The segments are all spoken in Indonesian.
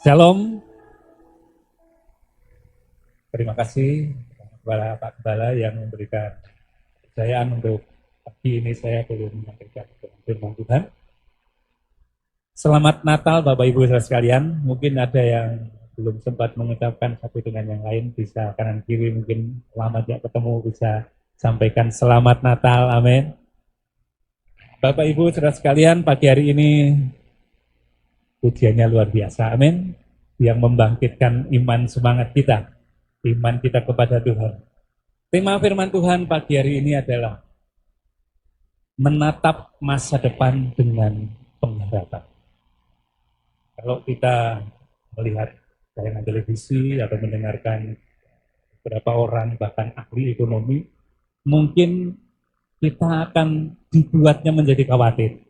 Shalom, terima kasih kepada Pak Kepala yang memberikan kepercayaan untuk pagi ini saya boleh menyampaikan firman Tuhan. Selamat Natal Bapak Ibu saudara sekalian. Mungkin ada yang belum sempat mengucapkan satu dengan yang lain, bisa kanan kiri mungkin lama tidak ketemu bisa sampaikan selamat Natal, amin. Bapak Ibu saudara sekalian, pagi hari ini ujiannya luar biasa, amin. Yang membangkitkan iman semangat kita, iman kita kepada Tuhan. Tema firman Tuhan pagi hari ini adalah menatap masa depan dengan pengharapan. Kalau kita melihat tayangan televisi atau mendengarkan beberapa orang bahkan ahli ekonomi, mungkin kita akan dibuatnya menjadi khawatir.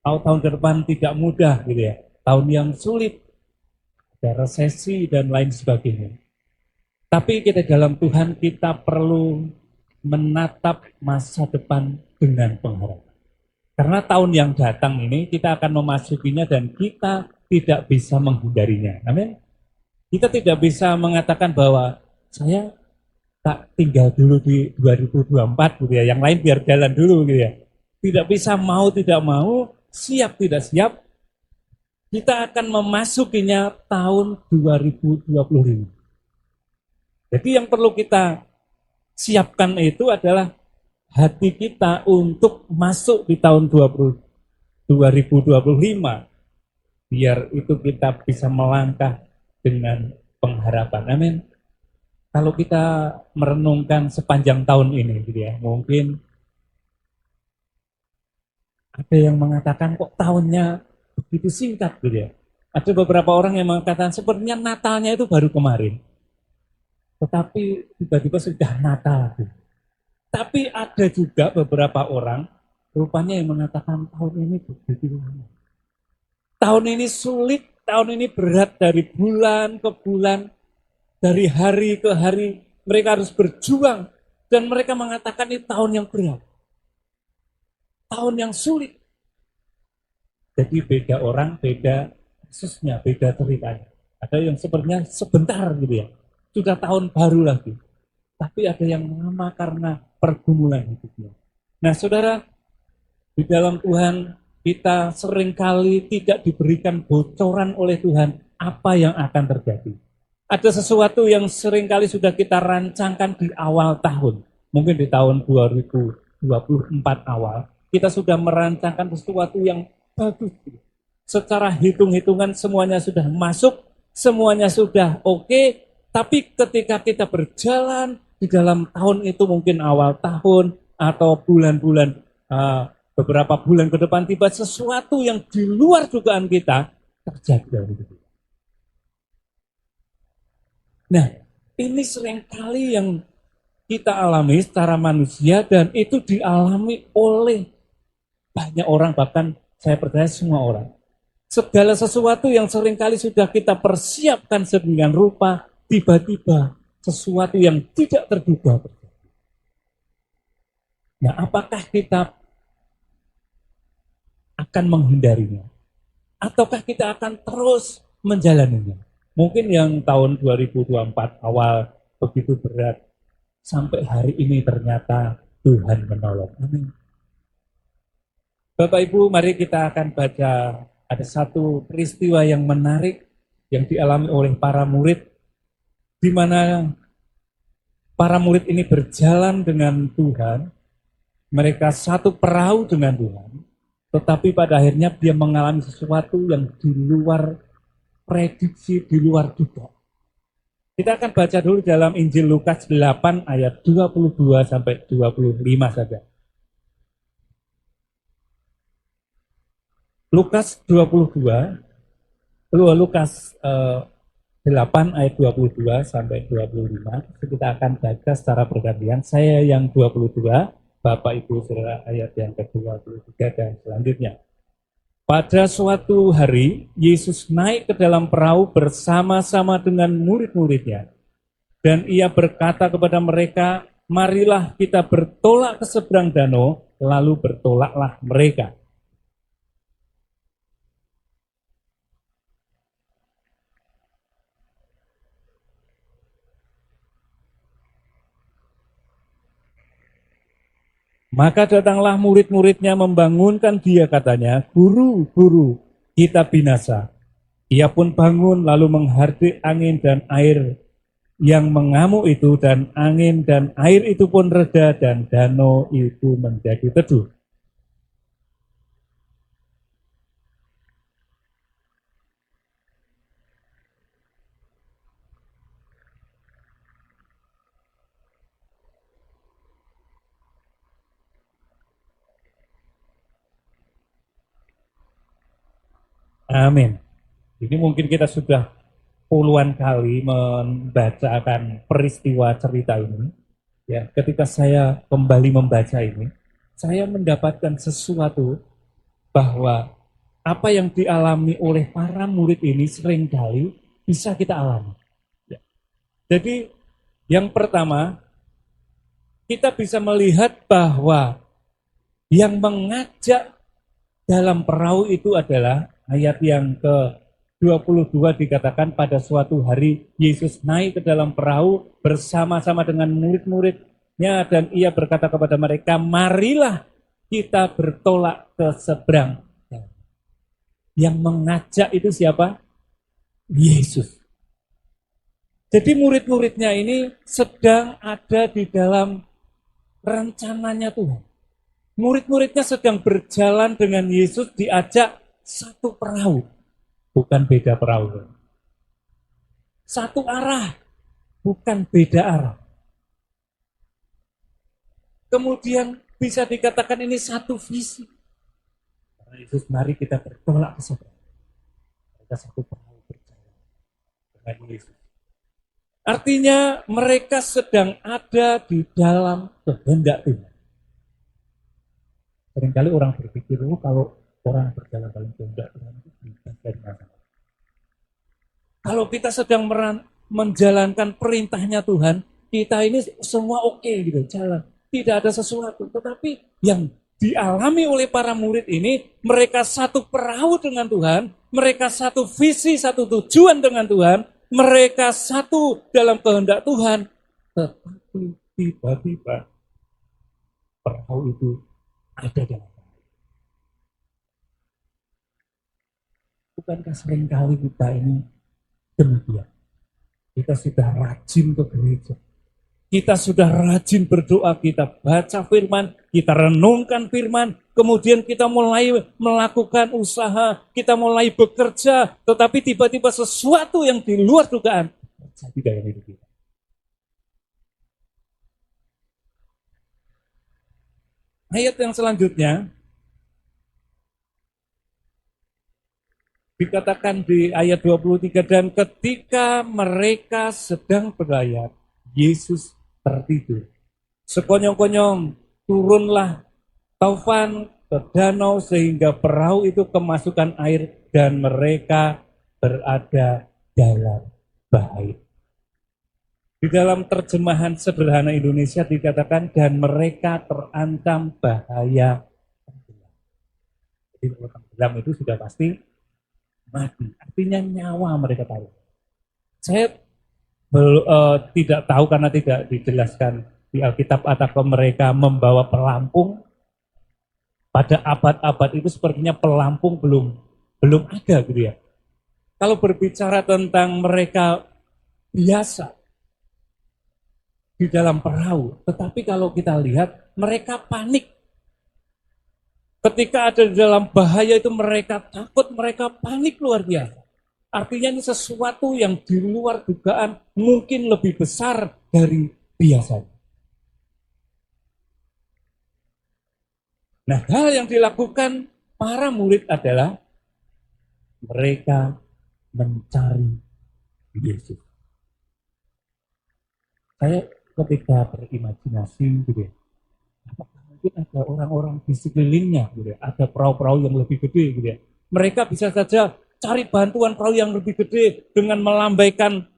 Tahun ke depan tidak mudah gitu ya, tahun yang sulit, ada resesi dan lain sebagainya. Tapi kita dalam Tuhan kita perlu menatap masa depan dengan pengharapan. Karena tahun yang datang ini kita akan memasukinya dan kita tidak bisa menghindarinya. Amin. Kita tidak bisa mengatakan bahwa saya tak tinggal dulu di 2024 gitu ya, yang lain biar jalan dulu gitu ya. Tidak bisa mau tidak mau, siap tidak siap, kita akan memasukinya tahun 2025. Jadi yang perlu kita siapkan itu adalah hati kita untuk masuk di tahun 2025. Biar itu kita bisa melangkah dengan pengharapan. Amin. Kalau kita merenungkan sepanjang tahun ini gitu ya, mungkin ada yang mengatakan kok tahunnya begitu singkat gitu ya. Ada beberapa orang yang mengatakan sepertinya Natalnya itu baru kemarin. Tetapi tiba-tiba sudah Natal. Tapi ada juga beberapa orang rupanya yang mengatakan tahun ini begitu lama. Tahun ini sulit, tahun ini berat dari bulan ke bulan, dari hari ke hari. Mereka harus berjuang dan mereka mengatakan ini tahun yang berat. Tahun yang sulit. Jadi beda orang, beda kasusnya, beda ceritanya. Ada yang sepertinya sebentar gitu ya. Sudah tahun baru lagi. Tapi ada yang lama karena pergumulan hidupnya. Nah saudara, di dalam Tuhan kita seringkali tidak diberikan bocoran oleh Tuhan apa yang akan terjadi. Ada sesuatu yang seringkali sudah kita rancangkan di awal tahun. Mungkin di tahun 2024 awal, kita sudah merancangkan sesuatu yang bagus. Secara hitung-hitungan semuanya sudah masuk, semuanya sudah oke. Tapi ketika kita berjalan di dalam tahun itu mungkin awal tahun atau bulan-bulan beberapa bulan ke depan tiba sesuatu yang di luar dugaan kita terjadi. Nah, ini seringkali yang kita alami secara manusia dan itu dialami oleh banyak orang, bahkan saya percaya semua orang. Segala sesuatu yang seringkali sudah kita persiapkan sedemikian rupa, tiba-tiba sesuatu yang tidak terduga terjadi. Nah, apakah kita akan menghindarinya? Ataukah kita akan terus menjalaninya? Mungkin yang tahun 2024 awal begitu berat, sampai hari ini ternyata Tuhan menolong. Amin. Bapak Ibu, mari kita akan baca ada satu peristiwa yang menarik yang dialami oleh para murid, di mana para murid ini berjalan dengan Tuhan, mereka satu perahu dengan Tuhan, tetapi pada akhirnya dia mengalami sesuatu yang di luar prediksi, di luar duga. Kita akan baca dulu dalam Injil Lukas 8 ayat 22 sampai 25 saja. Lukas 8 ayat 22 sampai 25. Kita akan baca secara bergantian. Saya yang 22, Bapak Ibu Saudara ayat yang ke-23 dan selanjutnya. Pada suatu hari, Yesus naik ke dalam perahu bersama-sama dengan murid-muridnya. Dan ia berkata kepada mereka, marilah kita bertolak ke seberang danau, lalu bertolaklah mereka. Maka datanglah murid-muridnya membangunkan dia, katanya, "Guru, guru, kita binasa." Ia pun bangun lalu menghardik angin dan air yang mengamuk itu, dan angin dan air itu pun reda dan danau itu menjadi teduh. Amin. Ini mungkin kita sudah puluhan kali membacakan peristiwa cerita ini. Ya, ketika saya kembali membaca ini, saya mendapatkan sesuatu bahwa apa yang dialami oleh para murid ini seringkali bisa kita alami. Ya. Jadi yang pertama, kita bisa melihat bahwa yang mengajak dalam perahu itu adalah ayat yang ke-22 dikatakan, pada suatu hari Yesus naik ke dalam perahu bersama-sama dengan murid-muridnya dan ia berkata kepada mereka, "Marilah kita bertolak ke seberang." Yang mengajak itu siapa? Yesus. Jadi murid-muridnya ini sedang ada di dalam rencananya Tuhan. Murid-muridnya sedang berjalan dengan Yesus, diajak satu perahu, bukan beda perahu. Satu arah, bukan beda arah. Kemudian bisa dikatakan ini satu visi. Karena Yesus, mari kita bertolak ke seberang. Mereka satu perahu berjalan dengan Yesus. Artinya mereka sedang ada di dalam kehendak Tuhan. Seringkali orang berpikir, kalau orang berjalan dalam kehendak Tuhan itu bebas dari masalah. Kalau kita sedang menjalankan perintahnya Tuhan, kita ini semua oke gitu, jalan. Tidak ada sesuatu. Tetapi yang dialami oleh para murid ini, mereka satu perahu dengan Tuhan, mereka satu visi, satu tujuan dengan Tuhan, mereka satu dalam kehendak Tuhan. Tetapi tiba-tiba perahu itu ada dalam. Bukankah seringkali kita ini demikian? Kita sudah rajin ke gereja, kita sudah rajin berdoa, kita baca firman, kita renungkan firman, kemudian kita mulai melakukan usaha, kita mulai bekerja, tetapi tiba-tiba sesuatu yang di luar dugaan terjadi dalam hidup kita. Ayat yang selanjutnya dikatakan di ayat 23, dan ketika mereka sedang berlayar, Yesus tertidur. Sekonyong-konyong turunlah taufan ke danau sehingga perahu itu kemasukan air dan mereka berada dalam bahaya. Di dalam terjemahan sederhana Indonesia dikatakan, dan mereka terancam bahaya tenggelam. Jadi kalau tenggelam itu sudah pasti mati, artinya nyawa mereka tahu. Saya tidak tahu karena tidak dijelaskan di Alkitab, atau mereka membawa pelampung. Pada abad-abad itu sepertinya pelampung belum ada gitu ya. Kalau berbicara tentang mereka biasa di dalam perahu, tetapi kalau kita lihat mereka panik. Ketika ada di dalam bahaya itu mereka takut, mereka panik luar biasa. Artinya ini sesuatu yang di luar dugaan, mungkin lebih besar dari biasanya. Nah, hal yang dilakukan para murid adalah mereka mencari Yesus. Saya ketika berimajinasi gitu ya, apakah mungkin ada orang-orang di sekelilingnya gitu ya, ada perahu-perahu yang lebih gede gitu ya. Mereka bisa saja cari bantuan perahu yang lebih gede dengan melambaikan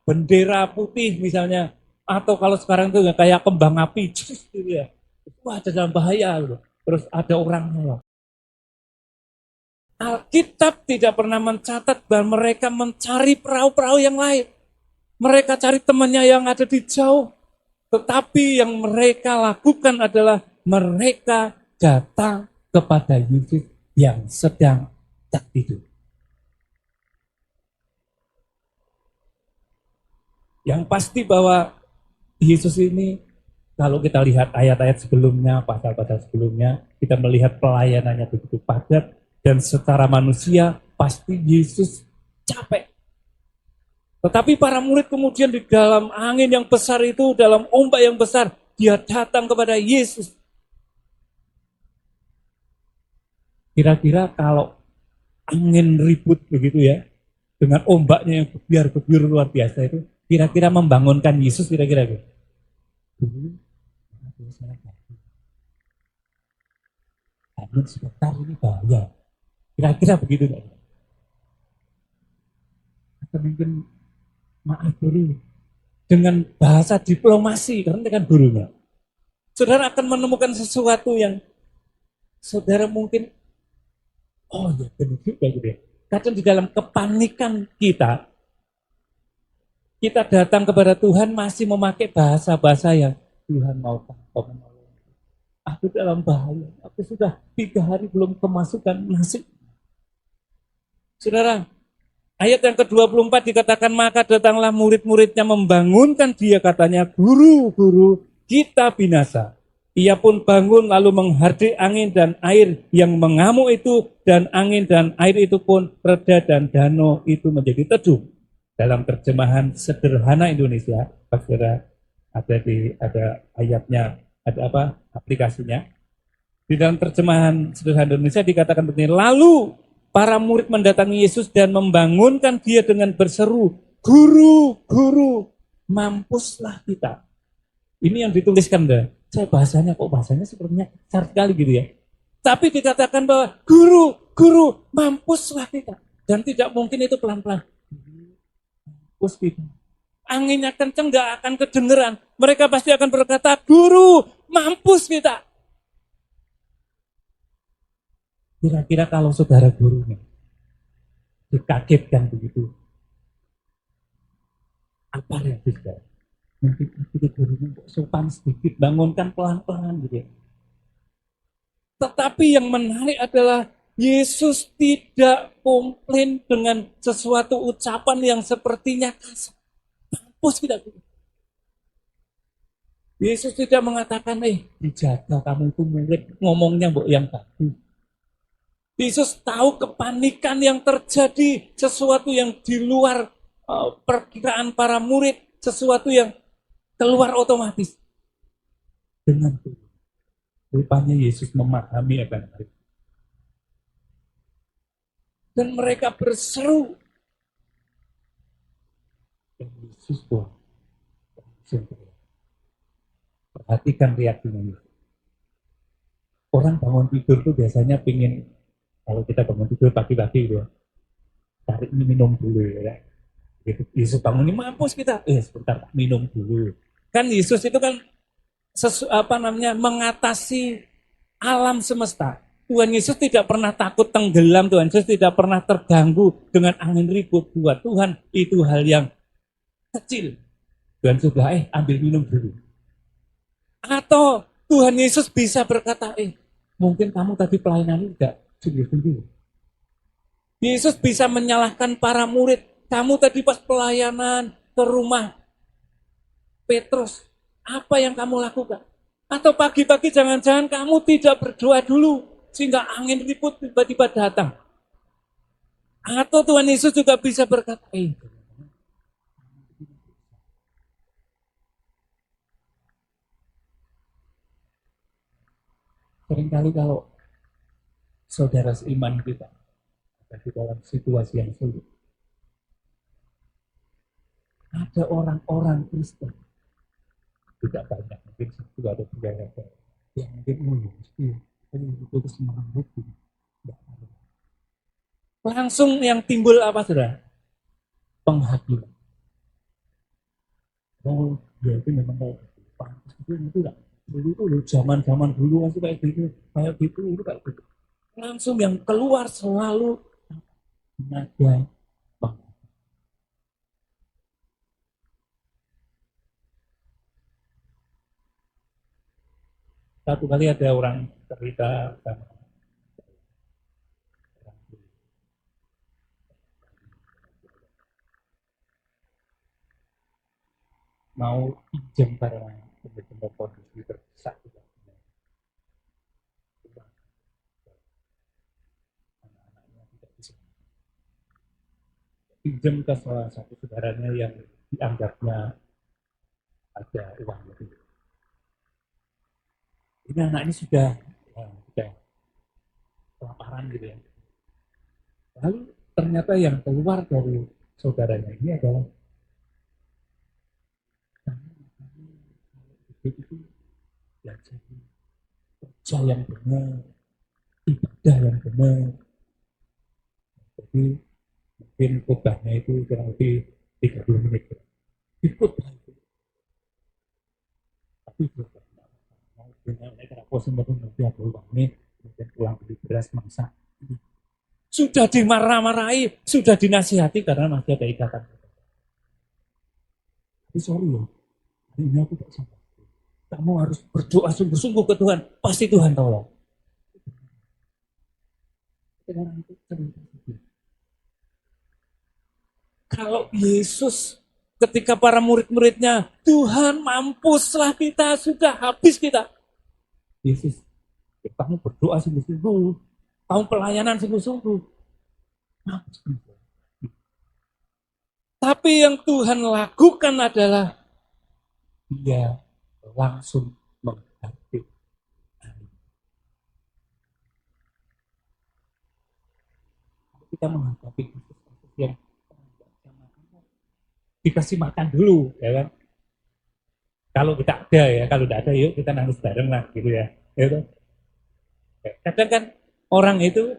bendera putih misalnya, atau kalau sekarang itu kayak kembang api gitu ya. Wah, ada dalam bahaya gitu. Terus ada orang nolong. Alkitab tidak pernah mencatat bahwa mereka mencari perahu-perahu yang lain. Mereka cari temannya yang ada di jauh. Tetapi yang mereka lakukan adalah mereka datang kepada Yesus yang sedang tertidur. Yang pasti bahwa Yesus ini, kalau kita lihat ayat-ayat sebelumnya, pasal-pasal sebelumnya, kita melihat pelayanannya begitu padat, dan secara manusia pasti Yesus capek. Tetapi para murid kemudian di dalam angin yang besar itu, dalam ombak yang besar, dia datang kepada Yesus. Kira-kira kalau angin ribut begitu ya, dengan ombaknya yang gebiar-gebiar luar biasa itu, kira-kira membangunkan Yesus kira-kira gitu. Angin sebentar ini bahaya. Kira-kira begitu kan? Atau mungkin maaf guru, dengan bahasa diplomasi, karena dengan gurunya. Saudara akan menemukan sesuatu yang saudara mungkin, oh ya benar juga gitu ya. Kadang di dalam kepanikan kita datang kepada Tuhan masih memakai bahasa-bahasa yang Tuhan mau menolong. Aku dalam bahaya, aku sudah 3 hari belum kemasukan nasi. Saudara, ayat yang ke-24 dikatakan, maka datanglah murid-muridnya membangunkan dia, katanya, guru, guru, kita binasa. Ia pun bangun lalu menghardik angin dan air yang mengamuk itu, dan angin dan air itu pun reda dan danau itu menjadi teduh. Dalam terjemahan sederhana Indonesia, saudara, ada ayatnya, ada apa? Aplikasinya. Di dalam terjemahan sederhana Indonesia dikatakan begini, lalu para murid mendatangi Yesus dan membangunkan dia dengan berseru, guru, guru, mampuslah kita. Ini yang dituliskan deh. Saya bahasanya sepertinya besar sekali gitu ya. Tapi dikatakan bahwa guru, guru, mampuslah kita. Dan tidak mungkin itu pelan-pelan. Mampus kita. Anginnya kenceng gak akan kedengeran. Mereka pasti akan berkata, guru, mampus kita. Kira-kira kalau saudara gurunya dikagetkan begitu, apa reaksi saudara? Mungkin itu gurunya kok sopan sedikit, bangunkan pelan-pelan gitu ya. Tetapi yang menarik adalah Yesus tidak komplain dengan sesuatu ucapan yang sepertinya kasar. Mampus kita. Yesus tidak mengatakan, dijaga kamu itu murid, ngomongnya mbok yang bagus. Yesus tahu kepanikan yang terjadi, sesuatu yang di luar perkiraan para murid, sesuatu yang keluar otomatis. Dengan itu, rupanya Yesus memahami akan hal itu. Dan mereka berseru. Dan Yesus Tuhan. Perhatikan reaksinya Yesus. Orang bangun tidur tuh biasanya pingin, kalau kita bangun tidur pagi-pagi gitu ya, tarik minum dulu ya. Yesus bangun ini mampus kita, sebentar minum dulu. Kan Yesus itu kan mengatasi alam semesta. Tuhan Yesus tidak pernah takut tenggelam, Tuhan Yesus tidak pernah terganggu dengan angin ribut. Buat Tuhan itu hal yang kecil. Tuhan sudah ambil minum dulu. Atau Tuhan Yesus bisa berkata, mungkin kamu tadi pelayanan tidak sungguh-sungguh. Yesus bisa menyalahkan para murid. Kamu tadi pas pelayanan ke rumah Petrus, apa yang kamu lakukan? Atau pagi-pagi jangan-jangan kamu tidak berdoa dulu, sehingga angin ribut tiba-tiba datang. Atau Tuhan Yesus juga bisa berkata, seringkali kalau saudara seiman kita ada di dalam situasi yang sulit, ada orang-orang Kristen, tidak banyak, mungkin satu atau dua yang mungkin itu semangat gitu. Langsung yang timbul apa saudara? Penghakiman. Oh, ya itu memang kayak pantas itu enggak. Dulu tuh zaman dulu masih kayak gitu itu kayak gitu. Langsung yang keluar selalu nada. Satu kali ada orang cerita sama mau pinjam karena benar-benar kondisi terdesak juga. Anak-anaknya tidak bisa pinjam ke salah satu saudaranya yang dianggapnya ada uang lebih. Ini anak ini sudah kelaparan gitu ya. Lalu ternyata yang keluar dari saudaranya ini adalah itu belajar kerja yang benar, ibadah yang benar. Jadi mungkin khotbahnya itu kurang lebih 30 menit. Ikut itu. Tapi mau punya mereka bosan banget nanti ada uang ini, kemudian pulang beli beras masak. Sudah dimarah-marahi, sudah dinasihati karena masih ada ikatan. Tapi sorry ya, hari ini aku tak sabar. Kamu harus berdoa sungguh-sungguh ke Tuhan, pasti Tuhan tolong. Kalau Yesus ketika para murid-muridnya, Tuhan mampuslah kita, sudah habis kita. Yesus, kamu berdoa sungguh-sungguh, kamu pelayanan sungguh-sungguh. Tapi yang Tuhan lakukan adalah dia langsung menghadapi. Kita menghadapi kasus yang dikasih makan dulu, ya kan? Kalau kita ada ya, kalau tidak ada yuk kita nangis bareng lah, gitu ya. Gitu. Kadang kan orang itu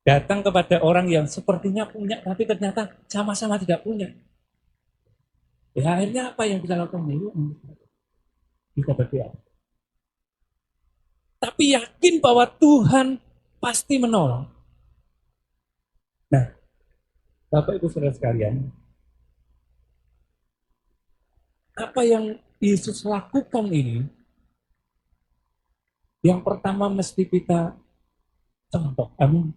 datang kepada orang yang sepertinya punya, tapi ternyata sama-sama tidak punya. Ya akhirnya apa yang kita lakukan? Kita berdoa. Tapi yakin bahwa Tuhan pasti menolong. Nah, Bapak Ibu Saudara sekalian, apa yang Yesus lakukan ini, yang pertama mesti kita contoh. Amin.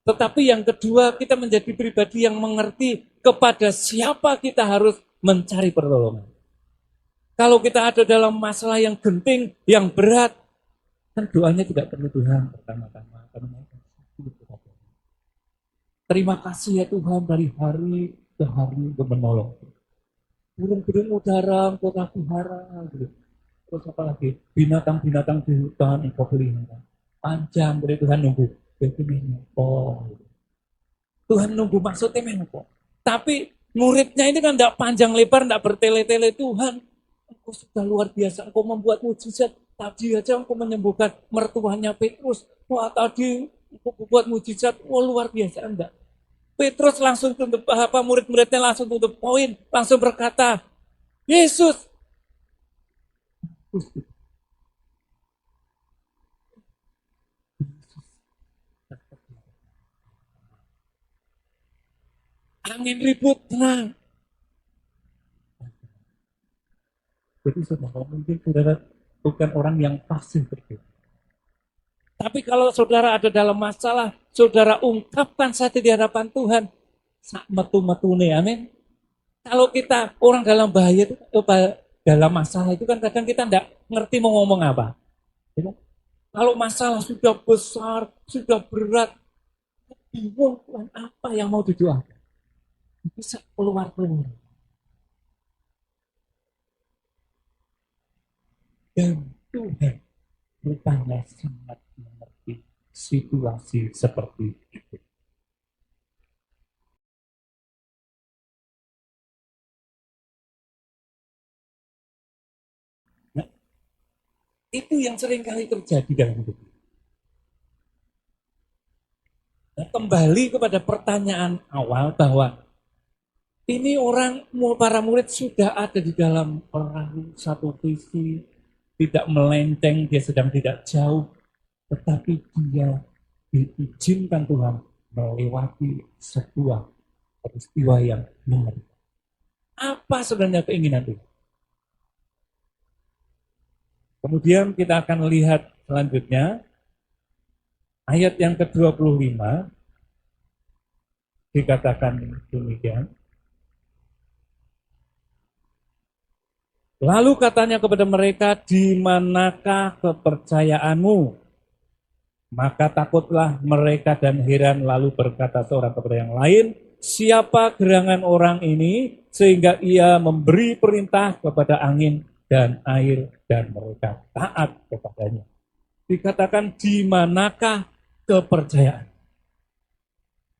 Tetapi yang kedua, kita menjadi pribadi yang mengerti kepada siapa kita harus mencari pertolongan. Kalau kita ada dalam masalah yang genting, yang berat, kan doanya tidak perlu Tuhan pertama-tama. Terima kasih ya Tuhan dari hari ke hari untuk menolong. Burung-burung udara engkau telah pelihara. Terus apa lagi? Binatang-binatang di hutan engkau pelihara. Panjang dari Tuhan nunggu. Tuhan nunggu maksudnya menapa? Tapi muridnya ini kan tidak panjang lebar, tidak bertele-tele. Tuhan, engkau sudah luar biasa. Engkau membuat mujizat. Tadi aja engkau menyembuhkan mertuanya Petrus. Wah tadi engkau buat mujizat. Wah luar biasa. Enggak. Petrus langsung tutup apa murid-muridnya langsung tutup poin, langsung berkata, Yesus. Angin ribut tenang. Jadi saudara mungkin saudara bukan orang yang pasif begitu. Tapi kalau saudara ada dalam masalah, saudara ungkapkan saja di hadapan Tuhan. Sak metu-metune, amin. Kalau kita orang dalam bahaya itu, dalam masalah itu kan kadang kita tidak ngerti mau ngomong apa. Kalau masalah sudah besar, sudah berat, bingung Tuhan apa yang mau didoakan. Bisa keluar-keluar. Dan Tuhan rupanya sangat mengerti situasi seperti itu. Nah, itu yang sering kali terjadi dalam hidup. Nah, kembali kepada pertanyaan awal bahwa ini orang, para murid sudah ada di dalam perahu satu visi, tidak melenceng, dia sedang tidak jauh, tetapi dia diizinkan Tuhan melewati sebuah peristiwa yang mengerikan. Apa sebenarnya keinginan Tuhan? Kemudian kita akan lihat selanjutnya ayat yang ke-25 dikatakan demikian. Lalu katanya kepada mereka, di manakah kepercayaanmu? Maka takutlah mereka dan heran, lalu berkata seorang kepada yang lain, siapa gerangan orang ini sehingga ia memberi perintah kepada angin dan air dan mereka taat kepadanya. Dikatakan di manakah kepercayaan?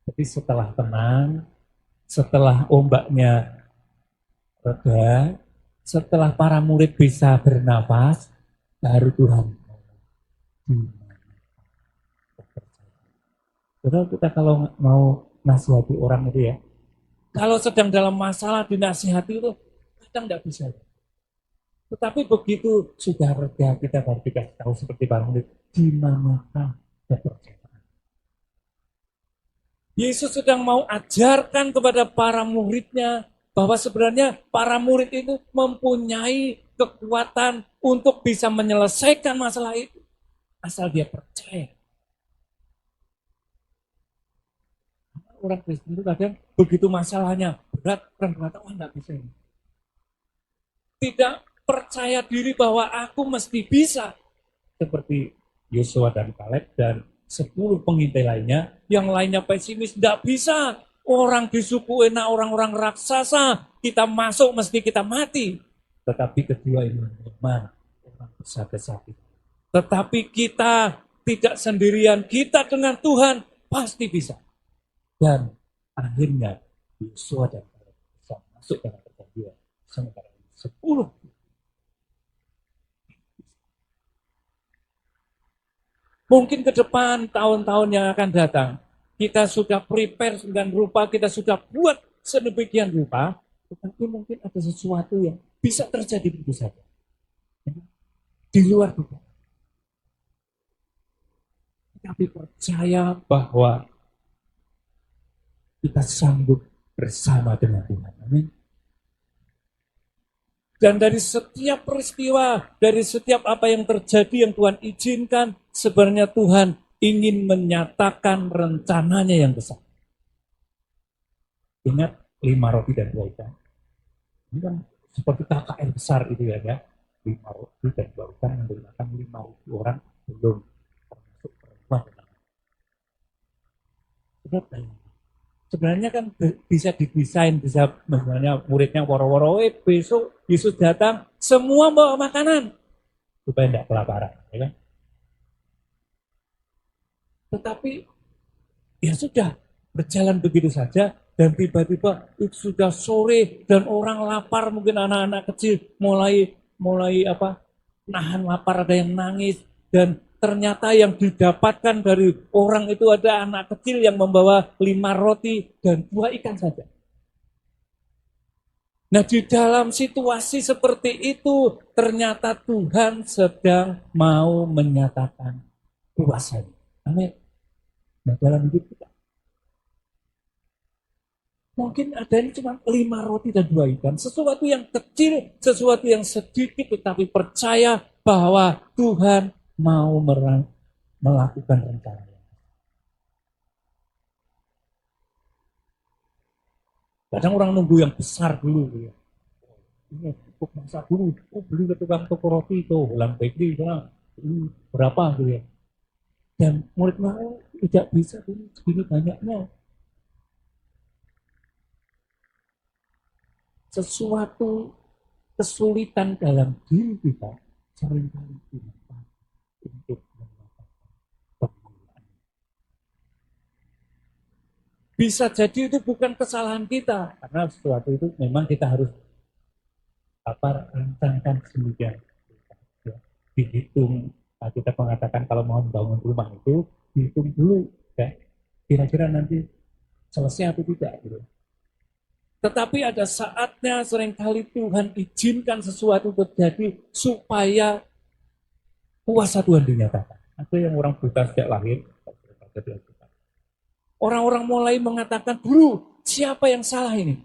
Jadi setelah tenang, setelah ombaknya reda, setelah para murid bisa bernapas, baru Tuhan. Jadi kita kalau mau nasihati orang itu ya, kalau sedang dalam masalah dinasihati itu kadang tidak bisa. Tetapi begitu sudah reda, kita baru dikasih tahu seperti para murid, di manakah kepercayaan. Yesus sedang mau ajarkan kepada para muridnya bahwa sebenarnya para murid itu mempunyai kekuatan untuk bisa menyelesaikan masalah itu. Asal dia percaya. Orang Kristen itu kadang begitu masalahnya berat, orang berkata, wah enggak bisa ini. Tidak percaya diri bahwa aku mesti bisa. Seperti Yosua dan Kaleb dan 10 pengintai lainnya, yang lainnya pesimis, enggak bisa. Orang di suku enak, orang-orang raksasa, kita masuk mesti kita mati. Tetapi kedua ini memang orang besar-besar itu. Tetapi kita tidak sendirian, kita dengan Tuhan pasti bisa. Dan akhirnya Yosua dan Kaleb bisa masuk dalam perjanjian. Sementara 10. Mungkin ke depan tahun-tahun yang akan datang, kita sudah prepare sedemikian rupa, kita sudah buat sedemikian rupa, tetapi mungkin ada sesuatu yang bisa terjadi begitu saja. Di luar kita. Tapi percaya bahwa kita sanggup bersama dengan Tuhan. Amin. Dan dari setiap peristiwa, dari setiap apa yang terjadi yang Tuhan izinkan, sebenarnya Tuhan ingin menyatakan rencananya yang besar. Ingat 5 roti dan 2 ikan. Ini kan seperti KKN besar itu ya. 5 roti dan 2 ikan yang digunakan 5.000 orang belum termasuk perempuan. Sebenarnya kan bisa didesain, bisa misalnya muridnya woro-woro, besok Yesus datang, semua bawa makanan supaya tidak kelaparan, ya kan? Tetapi ya sudah berjalan begitu saja dan tiba-tiba itu sudah sore dan orang lapar, mungkin anak-anak kecil mulai nahan lapar, ada yang nangis dan ternyata yang didapatkan dari orang itu ada anak kecil yang membawa 5 roti dan 2 ikan saja. Nah di dalam situasi seperti itu ternyata Tuhan sedang mau menyatakan kuasanya. Amin. Nah dalam hidup kita mungkin ada ini cuma 5 roti dan 2 ikan. Sesuatu yang kecil, sesuatu yang sedikit, tetapi percaya bahwa Tuhan mau melakukan rencananya. Kadang orang nunggu yang besar dulu. Ya. Ini cukup masa dulu. Oh beli ke tukang toko roti itu, ulang bakery sana. Berapa gitu ya. Dan murid mau tidak bisa ini segini banyaknya. Sesuatu kesulitan dalam diri kita seringkali digunakan untuk mendapatkan penghargaan. Bisa jadi itu bukan kesalahan kita, karena sesuatu itu memang kita harus rancangkan sedemikian. Ya, dihitung. Nah, kita mengatakan kalau mau bangun rumah itu dihitung dulu, ya. Kira-kira nanti selesai atau tidak gitu. Tetapi ada saatnya seringkali Tuhan izinkan sesuatu terjadi supaya kuasa Tuhan dinyatakan. Ada yang orang buta sejak lahir. Orang-orang mulai mengatakan, dulu siapa yang salah ini?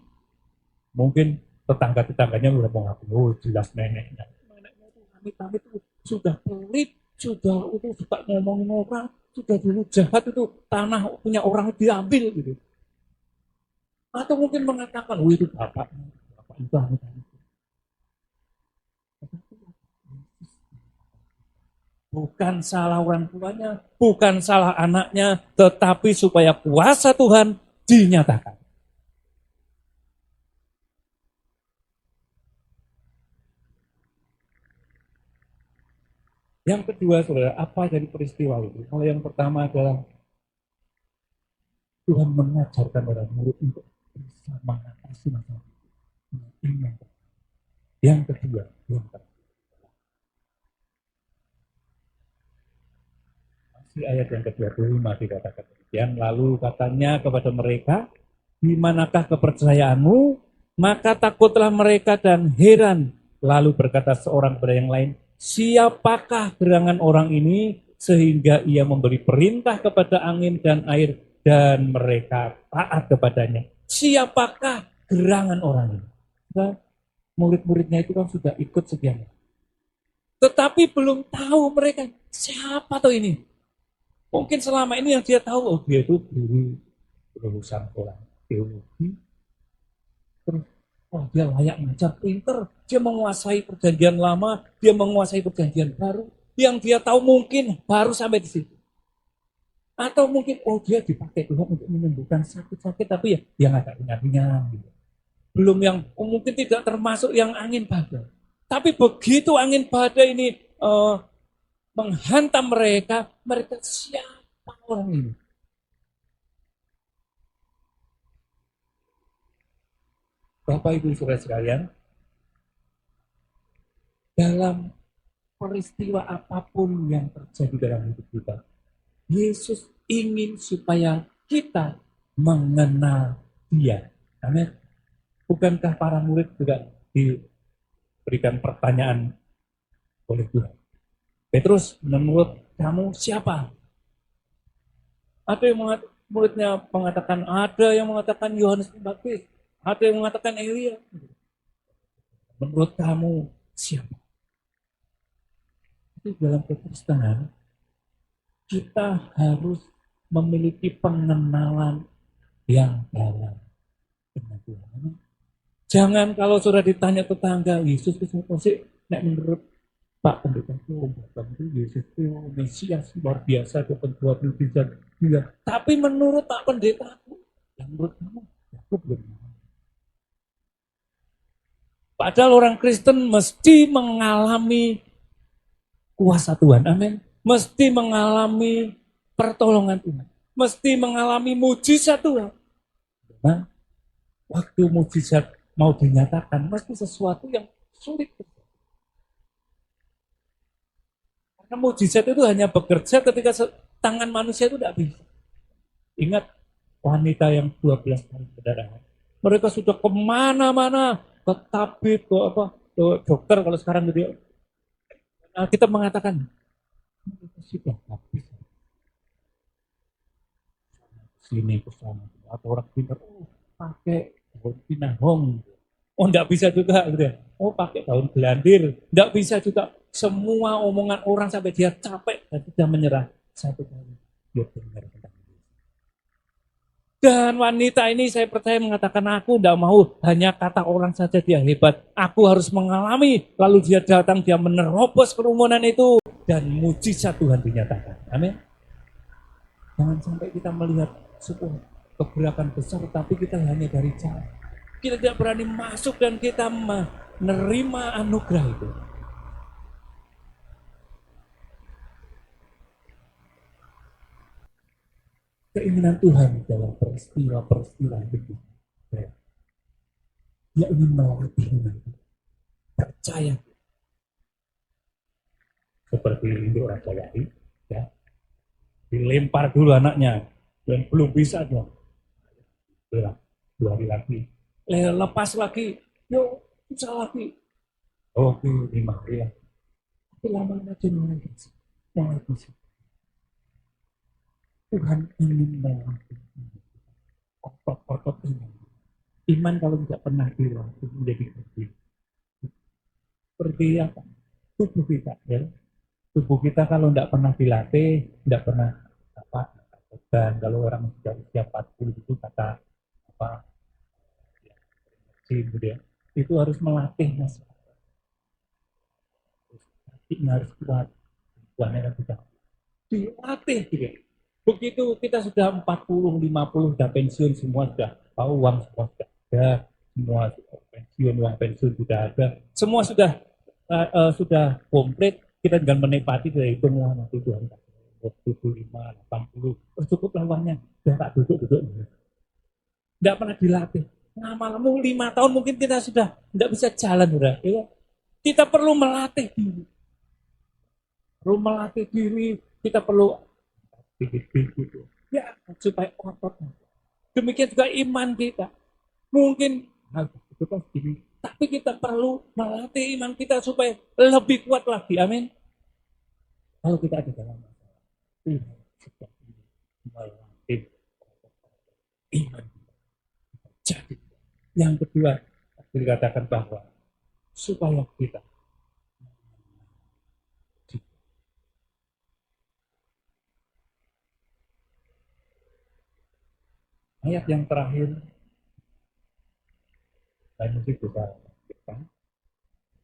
Mungkin tetangga-tetangganya udah mengaku, oh jelas neneknya. Neneknya itu amit-amit itu sudah pelit, sudah itu suka ngomongin orang, sudah dulu jahat itu tanah punya orang diambil gitu. Atau mungkin mengatakan, oh itu bapak itu amit-amit. Bukan salah orang tuanya, bukan salah anaknya, tetapi supaya kuasa Tuhan dinyatakan. Yang kedua, saudara, apa dari peristiwa itu? Kalau yang pertama adalah Tuhan mengajarkan orang murid untuk bisa mengatasi masalah ini. Yang kedua, yang kedua, masih ayat yang ke-25 dikatakan demikian. Lalu katanya kepada mereka, di manakah kepercayaanmu? Maka takutlah mereka dan heran. Lalu berkata seorang kepada yang lain, siapakah gerangan orang ini sehingga ia memberi perintah kepada angin dan air dan mereka taat kepadanya? Siapakah gerangan orang ini? Nah, murid-muridnya itu kan sudah ikut sekian. Tetapi belum tahu mereka siapa tuh ini. Mungkin selama ini yang dia tahu, oh dia itu guru berurusan orang teologi. Terus, oh dia layak ngajar, pinter. Dia menguasai perjanjian lama, dia menguasai perjanjian baru. Yang dia tahu mungkin baru sampai di situ. Atau mungkin, oh dia dipakai Tuhan untuk menyembuhkan sakit-sakit, tapi ya yang agak ringan-ringan gitu. Belum yang mungkin tidak termasuk yang angin badai. Tapi begitu angin badai ini menghantam mereka, mereka siapa orang ini? Bapak Ibu Saudara sekalian, dalam peristiwa apapun yang terjadi dalam hidup kita, Yesus ingin supaya kita mengenal Dia. Amin. Bukankah para murid juga diberikan pertanyaan oleh Tuhan? Petrus, menurut kamu siapa? Ada yang muridnya mengatakan, ada yang mengatakan Yohanes Pembaptis, ada yang mengatakan Elia. Menurut kamu siapa? Itu dalam kekristenan kita harus memiliki pengenalan yang dalam dengan Tuhan. Jangan kalau sudah ditanya tetangga, Yesus itu sih, nek menurut Pak Pendeta itu, Yesus itu Mesias luar biasa, kepentuan mujizat dia. Tapi menurut Pak Pendeta, yang menurut kamu, aku belum. Padahal orang Kristen mesti mengalami kuasa Tuhan, amin. Mesti mengalami pertolongan Tuhan, mesti mengalami mujizat Tuhan. Nah, waktu mujizat mau dinyatakan, mesti sesuatu yang sulit. Karena mujizat itu hanya bekerja ketika tangan manusia itu tidak bisa. Ingat wanita yang 12 tahun perdarahan. Mereka sudah kemana-mana, ke tabib, ke apa, ke dokter kalau sekarang gitu. Nah, kita mengatakan, sudah habis. Sini ke sana. Atau orang pintar, oh pakai daun pinahong. Oh enggak bisa juga gitu ya. Oh pakai daun gelandir. Enggak bisa juga. Semua omongan orang sampai dia capek dan sudah menyerah. Satu kali dia dengar tentang itu. Dan wanita ini saya percaya mengatakan aku enggak mau hanya kata orang saja dia hebat. Aku harus mengalami. Lalu dia datang, dia menerobos kerumunan itu. Dan mujizat Tuhan dinyatakan. Amin. Jangan sampai kita melihat sebuah kegerakan besar, tapi kita hanya dari jauh. Kita tidak berani masuk dan kita menerima anugerah itu. Keinginan Tuhan dalam peristiwa-peristiwa itu. Dia ingin melatih kita. Percaya. Seperti itu orang Yahudi, ya. Dilempar dulu anaknya dan belum bisa dong. Bilang, 2 hari lagi. Lepas lagi, yuk bisa lagi. Oke, 5 hari lagi. Tapi lama-lama mulai bisa. Tuhan ingin melatih otot-otot iman. Iman kalau tidak pernah dilatih menjadi pergi. Pergi apa? tubuh kita. Ya. Tubuh kita kalau tidak pernah dilatih, tidak pernah apa, dan kalau orang sudah usia 40 itu kata apa, gitu ya, itu harus melatih mas, harus kuat, kuatnya kan sudah dilatih gitu ya. Begitu kita sudah 40, 50 sudah pensiun semua sudah tahu uang semua sudah ada, semua sudah pensiun, uang pensiun sudah ada, semua sudah komplit, kita tinggal menikmati dari hitunglah nanti Tuhan 75, 80, cukup lawannya, sudah tak duduk-duduk. Tidak pernah dilatih. Nah, malammu 5 tahun mungkin kita sudah tidak bisa jalan, udah. Ya. Kita perlu melatih diri. Perlu melatih diri, kita perlu gitu. Ya, supaya otot. Demikian juga iman kita. Mungkin itu pasti. Tapi kita perlu melatih iman kita supaya lebih kuat lagi. Amin. Kalau kita ada dalam masalah, melatih iman. Jadi, yang kedua, dikatakan bahwa supaya kita ayat yang terakhir saya mesti bisa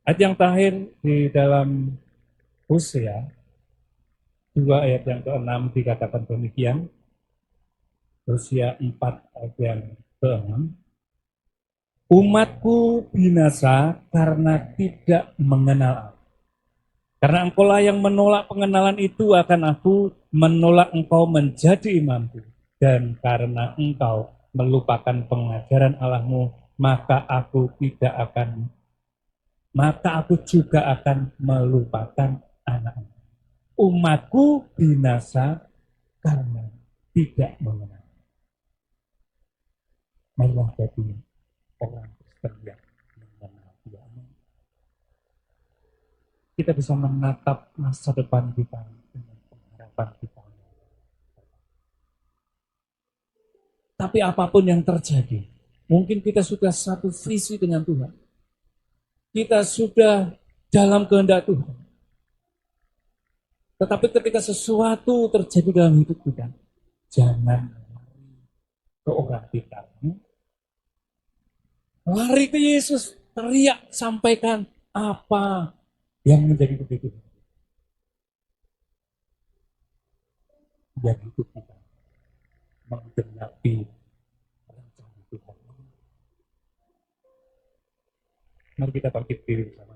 ayat yang terakhir di dalam Hosea 2 ayat yang ke-6 dikatakan demikian. Hosea 4 ayat yang ke-6, umatku binasa karena tidak mengenal aku. Karena engkaulah yang menolak pengenalan itu, akan aku menolak engkau menjadi imamku. Dan karena engkau melupakan pengajaran Allahmu, maka aku juga akan melupakan anak-anak. Umatku binasa karena tidak mengenal. Marilah jadi orang Kristen yang mengenal Dia. Kita bisa menatap masa depan kita dengan pengharapan kita. Tapi apapun yang terjadi, mungkin kita sudah satu visi dengan Tuhan. Kita sudah dalam kehendak Tuhan. Tetapi ketika sesuatu terjadi dalam hidup kita, jangan lari ke orang pintar. Lari ke Yesus, teriak, sampaikan apa yang menjadi kebutuhan. Biar hidup kita menggenapi rencana Tuhan. Mari kita bangkit diri bersama.